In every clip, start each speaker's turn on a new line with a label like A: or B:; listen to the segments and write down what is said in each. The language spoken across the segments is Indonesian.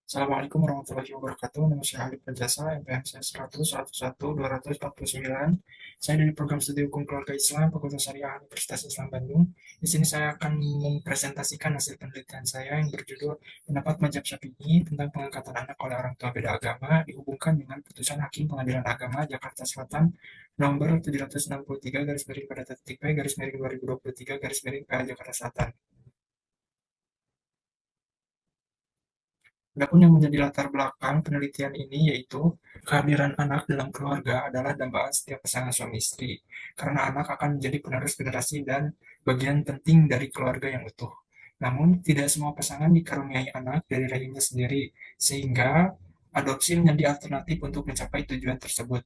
A: Assalamualaikum warahmatullahi wabarakatuh. Nama saya Alif Rajasa, MPM saya 100 249. Saya dari program studi hukum keluarga Islam, Fakultas Syariah Universitas Islam Bandung. Di sini saya akan mempresentasikan hasil penelitian saya yang berjudul Pendapat Mazhab Syafi'i tentang pengangkatan anak oleh orang tua beda agama dihubungkan dengan putusan Hakim Pengadilan Agama Jakarta Selatan nomor 763 garis miring pada titik P garis miring 2023 garis miring PA Jakarta Selatan. Adapun yang menjadi latar belakang penelitian ini yaitu kehadiran anak dalam keluarga adalah dambaan setiap pasangan suami istri, karena anak akan menjadi penerus generasi dan bagian penting dari keluarga yang utuh. Namun, tidak semua pasangan dikaruniai anak dari rahimnya sendiri, sehingga adopsi menjadi alternatif untuk mencapai tujuan tersebut.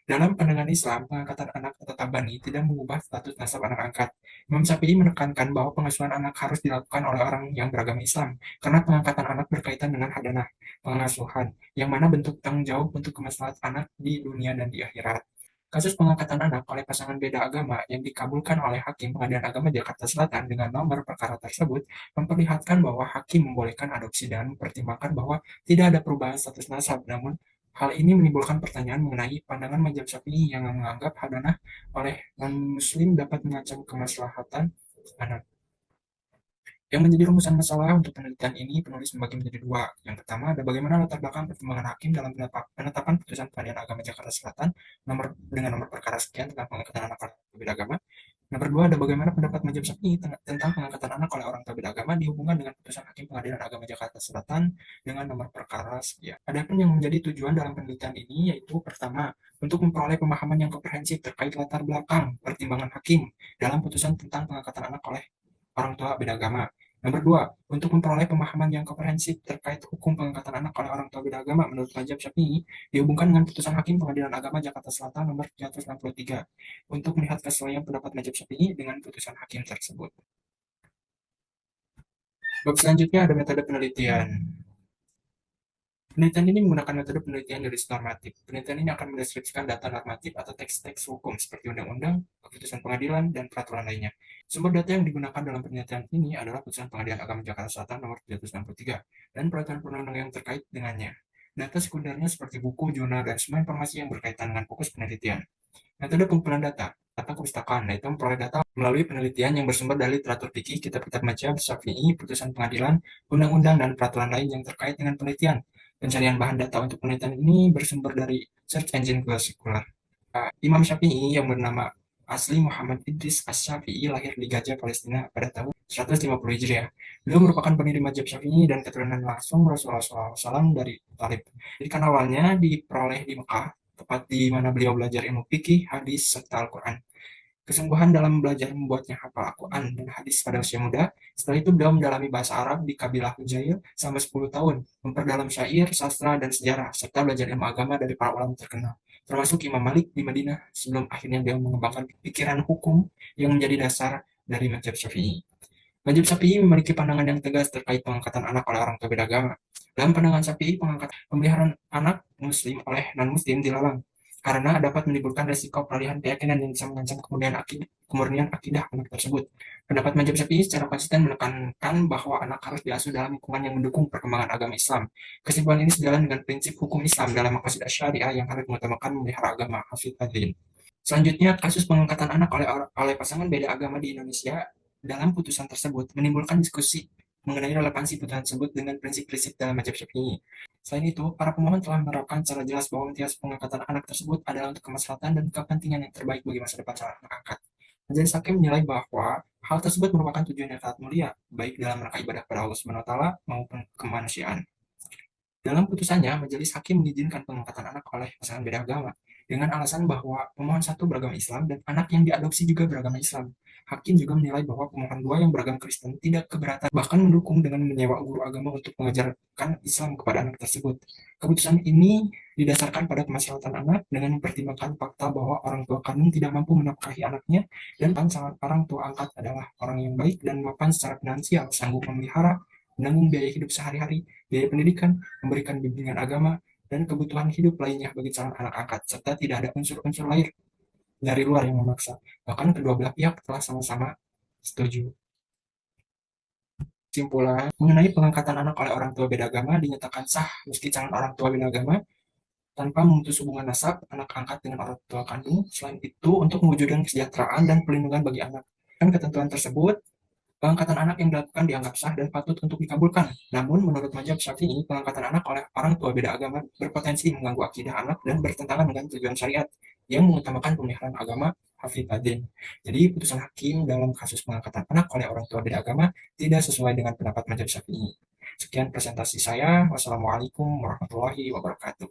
A: Dalam pandangan Islam, pengangkatan anak atau tabani tidak mengubah status nasab anak angkat. Imam Syafi'i menekankan bahwa pengasuhan anak harus dilakukan oleh orang yang beragama Islam, karena pengangkatan anak berkaitan dengan hadanah, pengasuhan, yang mana bentuk tanggung jawab untuk kemaslahatan anak di dunia dan di akhirat. Kasus pengangkatan anak oleh pasangan beda agama yang dikabulkan oleh Hakim Pengadilan Agama Jakarta Selatan dengan nomor perkara tersebut memperlihatkan bahwa Hakim membolehkan adopsi dan mempertimbangkan bahwa tidak ada perubahan status nasab, namun hal ini menimbulkan pertanyaan mengenai pandangan mazhab Syafi'i yang menganggap hadanah oleh non-muslim dapat mengancam kemaslahatan anak. Yang menjadi rumusan masalah untuk penelitian ini, penulis membagi menjadi dua. Yang pertama ada bagaimana latar belakang pertimbangan hakim dalam penetapan putusan Pengadilan Agama Jakarta Selatan dengan nomor perkara sekian tentang pengangkatan anak oleh berbeda agama. Nomor dua ada bagaimana pendapat mazhab Syafi'i tentang pengangkatan anak oleh orang berbeda agama dihubungkan dengan putusan Hakim Pengadilan Agama Jakarta Selatan dengan nomor perkara sekian. Adapun yang menjadi tujuan dalam penelitian ini yaitu pertama, untuk memperoleh pemahaman yang komprehensif terkait latar belakang pertimbangan hakim dalam putusan tentang pengangkatan anak oleh orang tua beda agama. Nomor dua, untuk memperoleh pemahaman yang komprehensif terkait hukum pengangkatan anak oleh orang tua beda agama menurut mazhab Syafi'i dihubungkan dengan putusan Hakim Pengadilan Agama Jakarta Selatan nomor 363 untuk melihat kesesuaian pendapat mazhab Syafi'i dengan putusan hakim tersebut. Bab selanjutnya ada metode penelitian. Penelitian ini menggunakan metode penelitian garis normatif. Penelitian ini akan mendeskripsikan data normatif atau teks-teks hukum seperti undang-undang, keputusan pengadilan, dan peraturan lainnya. Sumber data yang digunakan dalam penelitian ini adalah putusan Pengadilan Agama Jakarta Selatan nomor 363 dan peraturan perundang-undangan yang terkait dengannya. Data sekundernya seperti buku, jurnal, dan semua informasi yang berkaitan dengan fokus penelitian. Metode pengumpulan data atau perpustakaan, yaitu memperoleh data melalui penelitian yang bersumber dari literatur fikih, kitab-kitab mazhab Syafi'i, putusan pengadilan, undang-undang, dan peraturan lain yang terkait dengan penelitian. Pencarian bahan data untuk penelitian ini bersumber dari search engine Google Scholar. Imam Syafi'i yang bernama asli Muhammad Idris Asy-Syafi'i lahir di Gaza, Palestina pada tahun 150 Hijriah. Beliau merupakan pendiri mazhab Syafi'i dan keturunan langsung Rasulullah SAW dari Talib. Pendidikan awalnya diperoleh di Mekah, tepat di mana beliau belajar ilmu fikih, hadis, serta Al-Quran. Kesungguhan dalam belajar membuatnya hafal Al-Quran dan hadis pada usia muda. Setelah itu beliau mendalami bahasa Arab di kabilah Hujail selama 10 tahun, memperdalam syair, sastra, dan sejarah, serta belajar ilmu agama dari para ulama terkenal, termasuk Imam Malik di Madinah, sebelum akhirnya beliau mengembangkan pikiran hukum yang menjadi dasar dari mazhab Syafi'i. Mazhab Syafi'i memiliki pandangan yang tegas terkait pengangkatan anak oleh orang berbeda agama. Dalam pandangan Syafi'i, pemeliharaan anak muslim oleh non-muslim dilarang karena dapat menimbulkan resiko peralihan keyakinan yang bisa mengancam kemurnian akidah anak tersebut. Pendapat mazhab Syafi'i secara konsisten menekankan bahwa anak harus diasuh dalam lingkungan yang mendukung perkembangan agama Islam. Kesimpulan ini sejalan dengan prinsip hukum Islam dalam maqasid syariah yang harus mengutamakan memelihara agama hafidh adin. Selanjutnya, kasus pengangkatan anak oleh pasangan beda agama di Indonesia dalam putusan tersebut menimbulkan diskusi mengenai relevansi putusan tersebut dengan prinsip-prinsip dalam mazhab Syafi'i. Selain itu, para pemohon telah menerapkan secara jelas bahwa intias pengangkatan anak tersebut adalah untuk kemaslahatan dan kepentingan yang terbaik bagi masa depan calon anak angkat. Majelis Hakim menilai bahwa hal tersebut merupakan tujuan yang sangat mulia, baik dalam rangka ibadah kepada Allah Subhanahu wa taala maupun kemanusiaan. Dalam putusannya, majelis hakim mengizinkan pengangkatan anak oleh pasangan beda agama dengan alasan bahwa pemohon satu beragama Islam dan anak yang diadopsi juga beragama Islam. Hakim juga menilai bahwa pemohon dua yang beragama Kristen tidak keberatan, bahkan mendukung dengan menyewa guru agama untuk mengajarkan Islam kepada anak tersebut. Keputusan ini didasarkan pada kemaslahatan anak dengan mempertimbangkan fakta bahwa orang tua kandung tidak mampu menafkahi anaknya dan orang tua angkat adalah orang yang baik dan mapan secara finansial, sanggup memelihara, menanggung biaya hidup sehari-hari, biaya pendidikan, memberikan bimbingan agama, dan kebutuhan hidup lainnya bagi calon anak angkat, serta tidak ada unsur-unsur lain dari luar yang memaksa. Bahkan kedua belah pihak telah sama-sama setuju. Kesimpulan, mengenai pengangkatan anak oleh orang tua beda agama dinyatakan sah meski calon orang tua beda agama tanpa memutus hubungan nasab anak angkat dengan orang tua kandung. Selain itu, untuk mewujudkan kesejahteraan dan perlindungan bagi anak. Dan ketentuan tersebut, pengangkatan anak yang dilakukan dianggap sah dan patut untuk dikabulkan. Namun, menurut mazhab Syafi'i, pengangkatan anak oleh orang tua beda agama berpotensi mengganggu akidah anak dan bertentangan dengan tujuan syariat yang mengutamakan pemeliharaan agama hafidhatin. Jadi, putusan hakim dalam kasus pengangkatan anak oleh orang tua beda agama tidak sesuai dengan pendapat mazhab Syafi'i. Sekian presentasi saya. Wassalamualaikum warahmatullahi wabarakatuh.